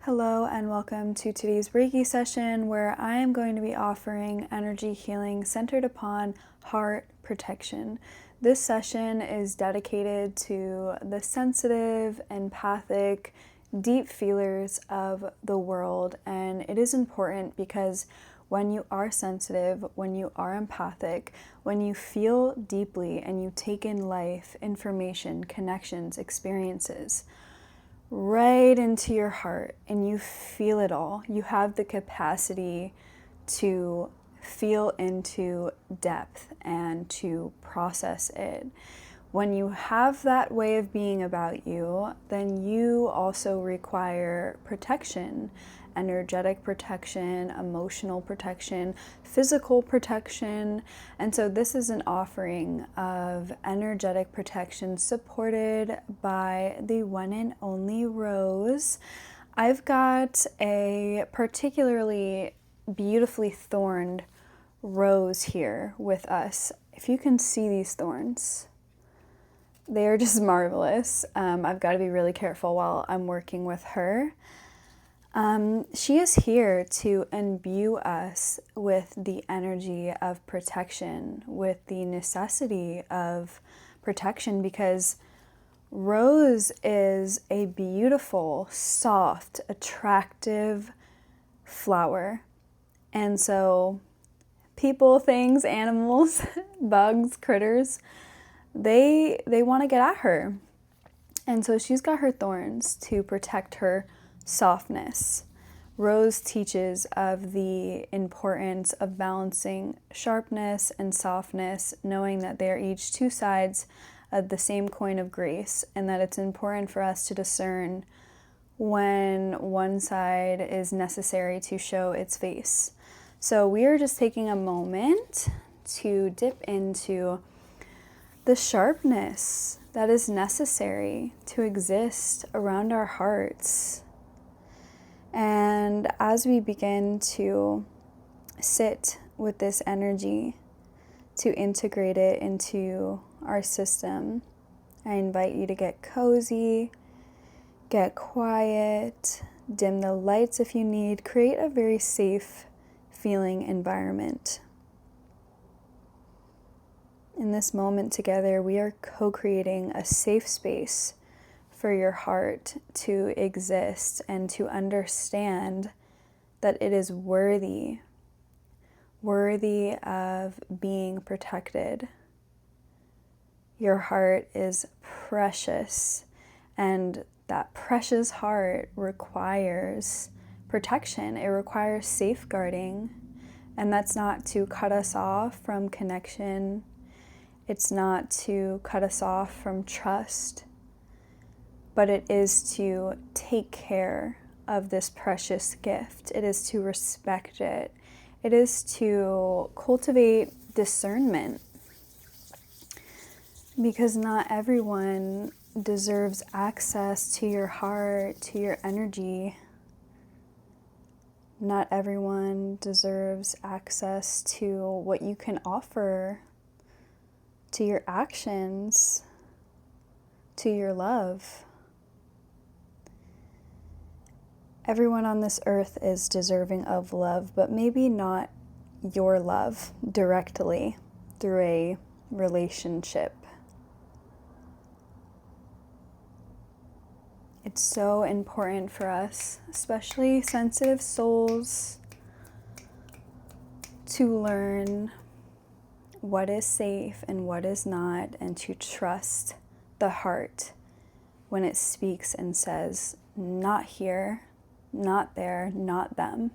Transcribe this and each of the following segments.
Hello and welcome to today's Reiki session where I am going to be offering energy healing centered upon heart protection. This session is dedicated to the sensitive, empathic, deep feelers of the world, and it is important because when you are sensitive, when you are empathic, when you feel deeply and you take in life, information, connections, experiences, right into your heart and you feel it all. You have the capacity to feel into depth and to process it. When you have that way of being about you, then you also require protection, energetic protection, emotional protection, physical protection. And so this is an offering of energetic protection supported by the one and only Rose. I've got a particularly beautifully thorned rose here with us. If you can see these thorns, they are just marvelous. I've got to be really careful while I'm working with her. She is here to imbue us with the energy of protection, with the necessity of protection, because Rose is a beautiful, soft, attractive flower. And so people, things, animals, bugs, critters, they want to get at her. And so she's got her thorns to protect her softness. Rose teaches of the importance of balancing sharpness and softness, knowing that they are each two sides of the same coin of grace, and that it's important for us to discern when one side is necessary to show its face. So we are just taking a moment to dip into the sharpness that is necessary to exist around our hearts. And as we begin to sit with this energy, to integrate it into our system, I invite you to get cozy, get quiet, dim the lights if you need, create a very safe feeling environment. In this moment together, we are co-creating a safe space for your heart to exist and to understand that it is worthy of being protected. Your heart is precious, and that precious heart requires protection. It requires safeguarding, and that's not to cut us off from connection. It's not to cut us off from trust, but it is to take care of this precious gift. It is to respect it. It is to cultivate discernment, because not everyone deserves access to your heart, to your energy. Not everyone deserves access to what you can offer, to your actions, to your love. Everyone on this earth is deserving of love, but maybe not your love directly through a relationship. It's so important for us, especially sensitive souls, to learn what is safe and what is not, and to trust the heart when it speaks and says, not here, not there, not them.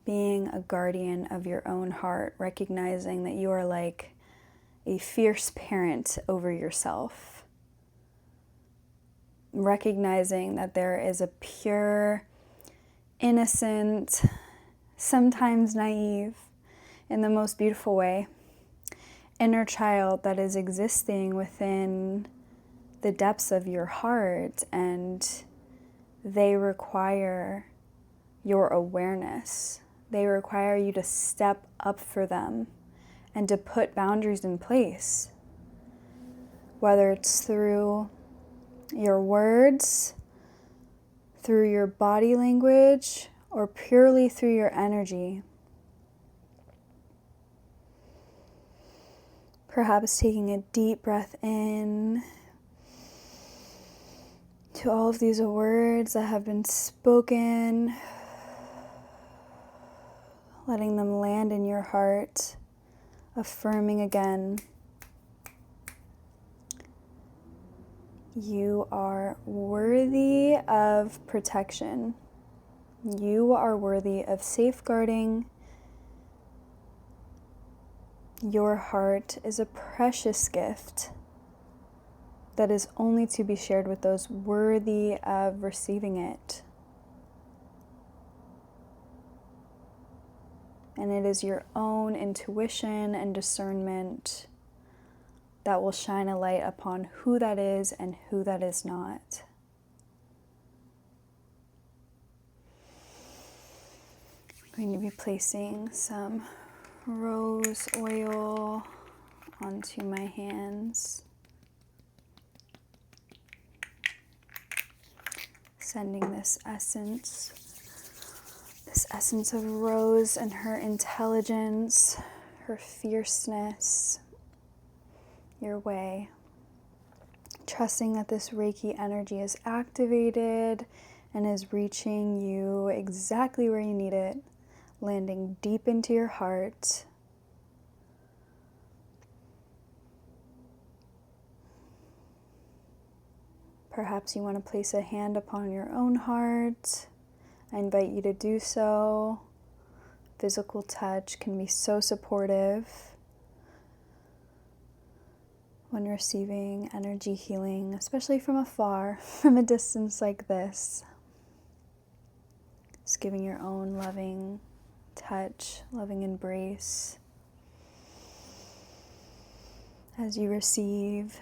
Being a guardian of your own heart, recognizing that you are like a fierce parent over yourself. Recognizing that there is a pure, innocent, sometimes naive, in the most beautiful way, inner child that is existing within the depths of your heart, and they require your awareness. They require you to step up for them and to put boundaries in place. whether it's through your words, through your body language, or purely through your energy. Perhaps taking a deep breath in to all of these words that have been spoken, letting them land in your heart, affirming again, you are worthy of protection. You are worthy of safeguarding. Your heart is a precious gift that is only to be shared with those worthy of receiving it. And it is your own intuition and discernment that will shine a light upon who that is and who that is not. I'm going to be placing some rose oil onto my hands, sending this essence of Rose and her intelligence, her fierceness, your way. Trusting that this Reiki energy is activated and is reaching you exactly where you need it, landing deep into your heart. Perhaps you want to place a hand upon your own heart. I invite you to do so. Physical touch can be so supportive when receiving energy healing, especially from afar, from a distance like this. Just giving your own loving touch, loving embrace as you receive.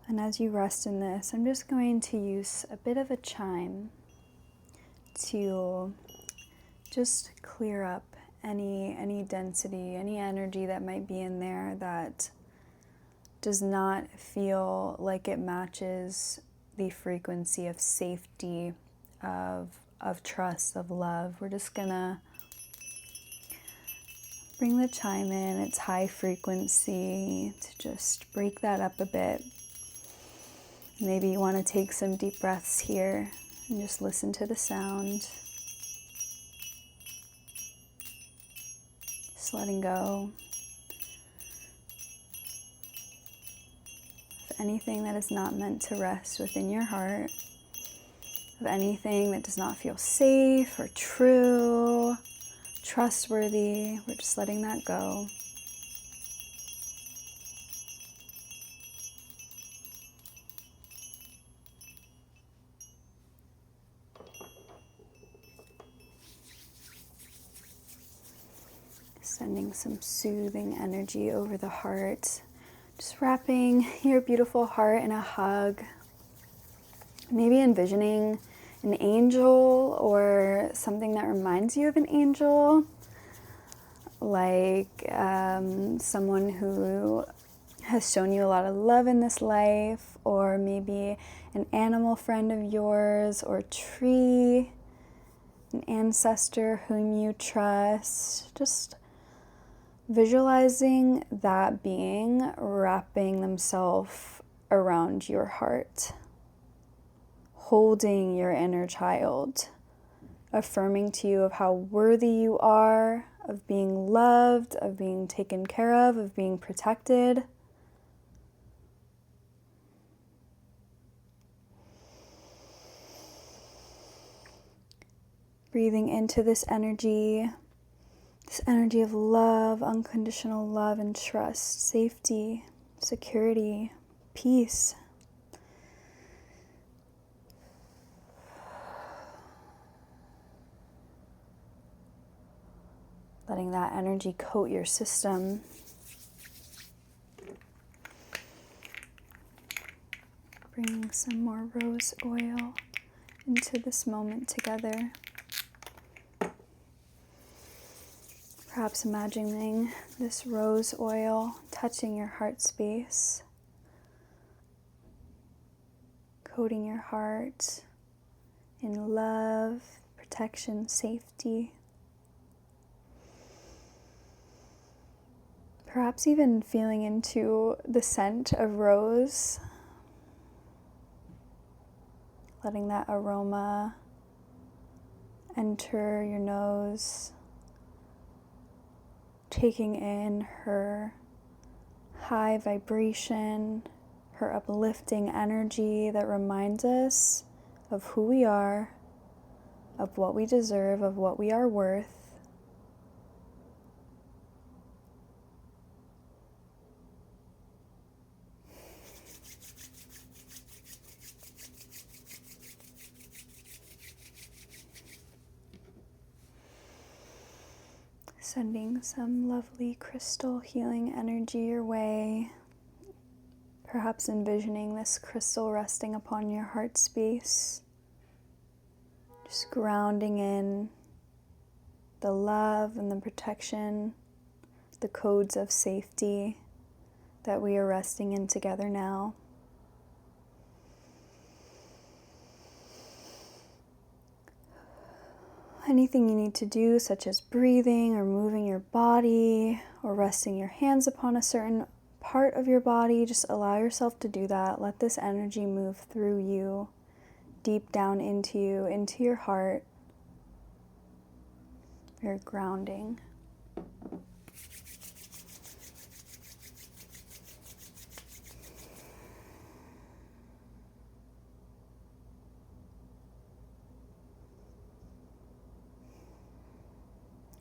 And as you rest in this, I'm just going to use a bit of a chime to just clear up any density, any energy that might be in there that does not feel like it matches the frequency of safety, of trust, of love. We're just gonna bring the chime in, its high frequency, to just break that up a bit. Maybe you want to take some deep breaths here and just listen to the sound. Just letting go of anything that is not meant to rest within your heart, of anything that does not feel safe or true, trustworthy. We're just letting that go. Sending some soothing energy over the heart. Just wrapping your beautiful heart in a hug. Maybe envisioning an angel or something that reminds you of an angel. Like someone who has shown you a lot of love in this life. Or maybe an animal friend of yours or tree. An ancestor whom you trust. Just visualizing that being wrapping themselves around your heart, holding your inner child, affirming to you of how worthy you are, of being loved, of being taken care of being protected. Breathing into this energy of love, unconditional love and trust, safety, security, peace. Letting that energy coat your system. Bringing some more rose oil into this moment together. Perhaps imagining this rose oil touching your heart space, coating your heart in love, protection, safety. Perhaps even feeling into the scent of rose, letting that aroma enter your nose, taking in her high vibration, her uplifting energy that reminds us of who we are, of what we deserve, of what we are worth. Sending some lovely crystal healing energy your way. Perhaps envisioning this crystal resting upon your heart space. Just grounding in the love and the protection, the codes of safety that we are resting in together now. Anything you need to do, such as breathing or moving your body or resting your hands upon a certain part of your body, just allow yourself to do that. Let this energy move through you, deep down into you, into your heart. You're grounding.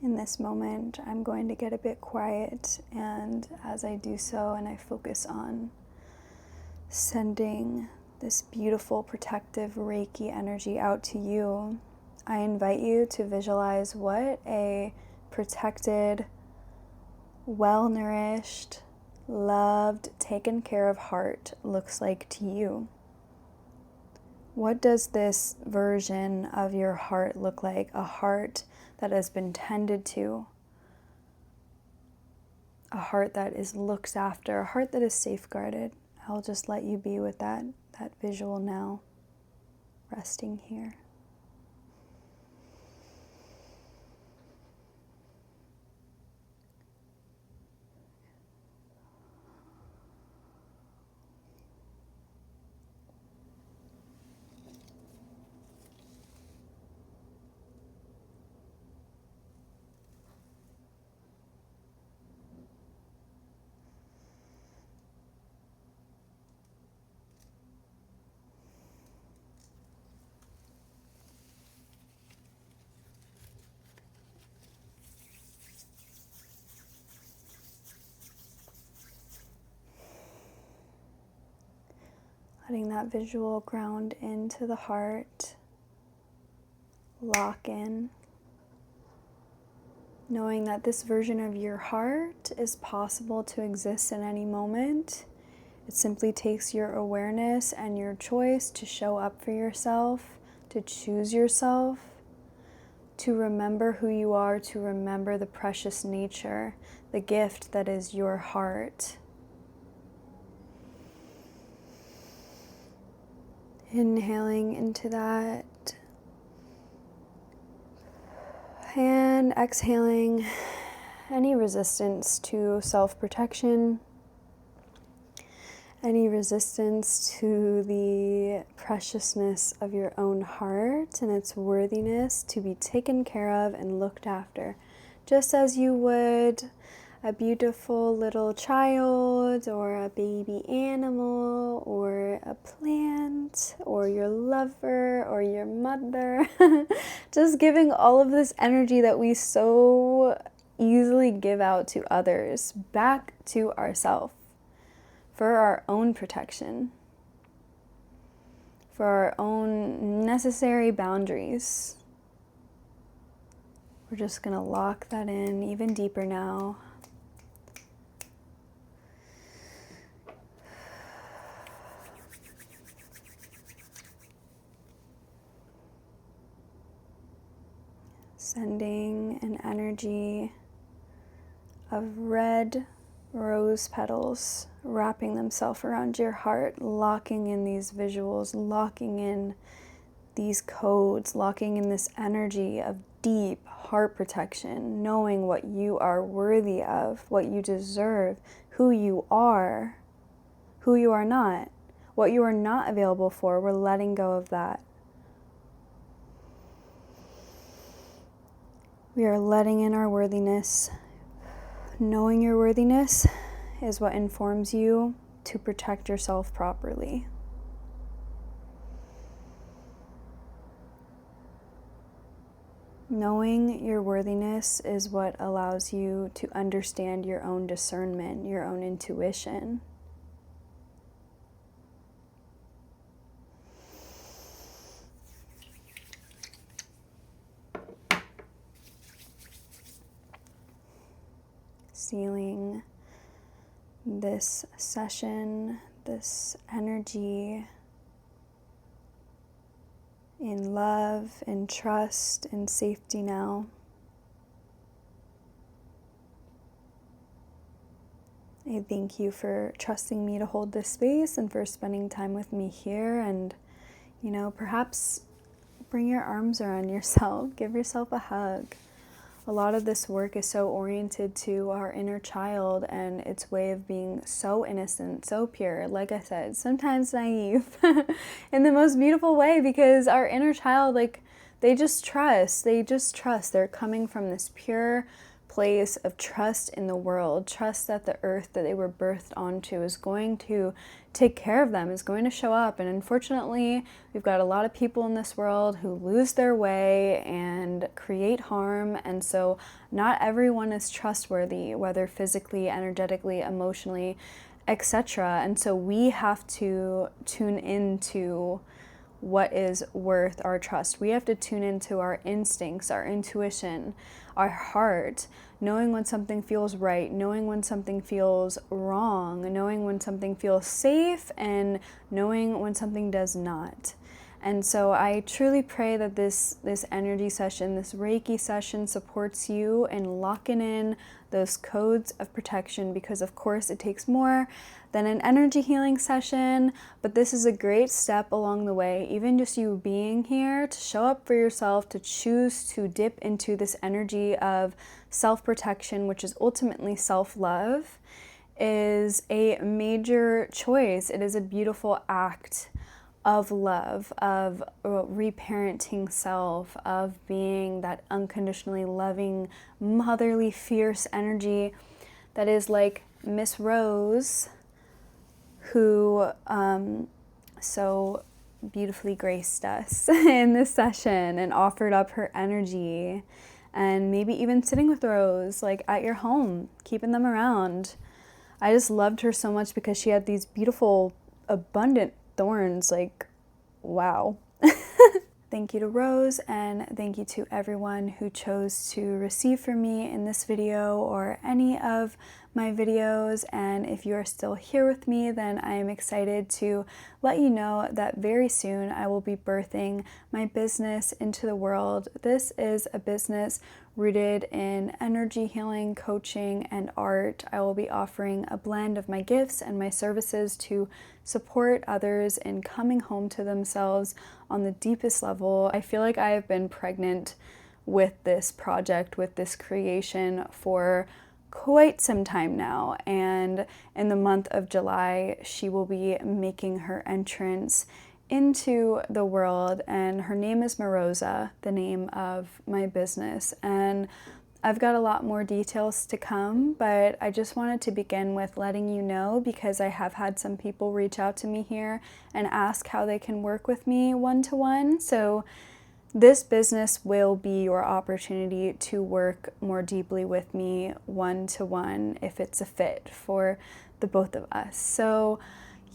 In this moment, I'm going to get a bit quiet, and as I do so and I focus on sending this beautiful protective Reiki energy out to you, I invite you to visualize what a protected, well-nourished, loved, taken care of heart looks like to you. What does this version of your heart look like? A heart that has been tended to, a heart that is looked after, a heart that is safeguarded. I'll just let you be with that visual now, resting here. Letting that visual ground into the heart, lock in, knowing that this version of your heart is possible to exist in any moment. It simply takes your awareness and your choice to show up for yourself, to choose yourself, to remember who you are, to remember the precious nature, the gift that is your heart. Inhaling into that and exhaling any resistance to self-protection, any resistance to the preciousness of your own heart and its worthiness to be taken care of and looked after, just as you would a beautiful little child or a baby animal or a plant or your lover or your mother. Just giving all of this energy that we so easily give out to others back to ourselves for our own protection, for our own necessary boundaries. We're just going to lock that in even deeper now. Sending an energy of red rose petals wrapping themselves around your heart, locking in these visuals, locking in these codes, locking in this energy of deep heart protection, knowing what you are worthy of, what you deserve, who you are not, what you are not available for. We're letting go of that. We are letting in our worthiness. Knowing your worthiness is what informs you to protect yourself properly. Knowing your worthiness is what allows you to understand your own discernment, your own intuition. Sealing this session, this energy in love, in trust, in safety now. I thank you for trusting me to hold this space and for spending time with me here. And, perhaps bring your arms around yourself, give yourself a hug. A lot of this work is so oriented to our inner child and its way of being so innocent, so pure. Like I said, sometimes naive in the most beautiful way, because our inner child, they just trust. They're coming from this pure place of trust in the world, trust that the earth that they were birthed onto is going to take care of them, is going to show up. And unfortunately, we've got a lot of people in this world who lose their way and create harm. And so not everyone is trustworthy, whether physically, energetically, emotionally, etc. And so we have to tune into what is worth our trust. We have to tune into our instincts, our intuition, our heart, knowing when something feels right, knowing when something feels wrong, knowing when something feels safe, and knowing when something does not. And so I truly pray that this energy session, this Reiki session, supports you in locking in those codes of protection, because of course it takes more than an energy healing session, but this is a great step along the way. Even just you being here to show up for yourself, to choose to dip into this energy of self-protection, which is ultimately self-love, is a major choice. It is a beautiful act of love, of reparenting self, of being that unconditionally loving, motherly, fierce energy that is like Miss Rose, who so beautifully graced us in this session and offered up her energy, and maybe even sitting with Rose at your home, keeping them around. I just loved her so much because she had these beautiful, abundant thorns. Wow. Thank you to Rose, and thank you to everyone who chose to receive from me in this video or any of my videos. And if you are still here with me, then I am excited to let you know that very soon I will be birthing my business into the world. This is a business rooted in energy healing, coaching, and art. I will be offering a blend of my gifts and my services to support others in coming home to themselves on the deepest level. I feel like I have been pregnant with this project, with this creation for quite some time now, and in the month of July she will be making her entrance into the world, and her name is Marosa, the name of my business. And I've got a lot more details to come, but I just wanted to begin with letting you know, because I have had some people reach out to me here and ask how they can work with me one-to-one. So this business will be your opportunity to work more deeply with me one-to-one if it's a fit for the both of us. So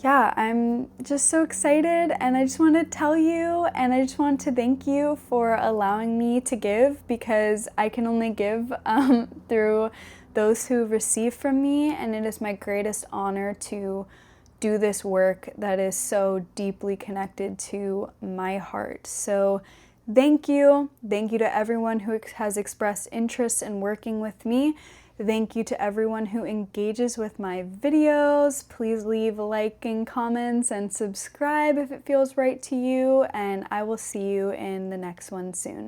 yeah, I'm just so excited, and I just want to tell you, and I just want to thank you for allowing me to give, because I can only give through those who receive from me, and it is my greatest honor to do this work that is so deeply connected to my heart. So Thank you. Thank you to everyone who has expressed interest in working with me. Thank you to everyone who engages with my videos. Please leave a like and comments and subscribe if it feels right to you, and I will see you in the next one soon.